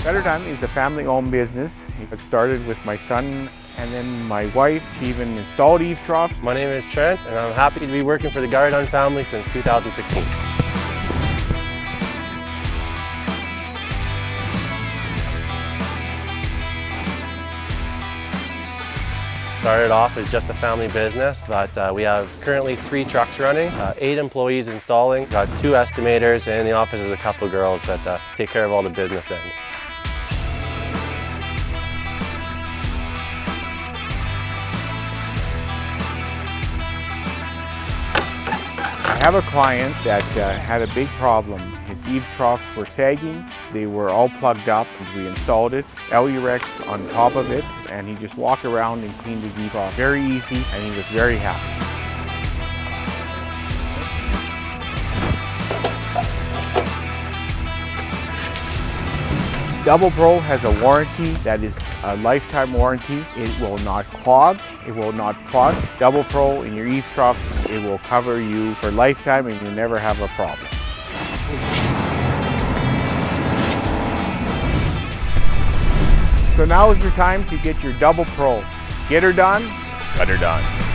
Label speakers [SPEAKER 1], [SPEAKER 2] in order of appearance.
[SPEAKER 1] Gutter Dunn is a family-owned business. It started with my son and then my wife. She even installed Eavestroughs.
[SPEAKER 2] My name is Trent, and I'm happy to be working for the Gutter Dunn family since 2016. Started off as just a family business, but we have currently 3 trucks running, 8 employees installing, got 2 estimators, and in the office is a couple girls that take care of all the business end.
[SPEAKER 1] I have a client that had a big problem. His Eavestroughs were sagging, they were all plugged up. We installed it, Alu-Rex on top of it, and he just walked around and cleaned his Eavestrough very easy, and he was very happy. DoublePro has a warranty that is a lifetime warranty. It will not clog, it will not plug. DoublePro in your Eavestroughs, it will cover you for lifetime and you'll never have a problem. So now is your time to get your DoublePro. Get her done, Gutter Dunn.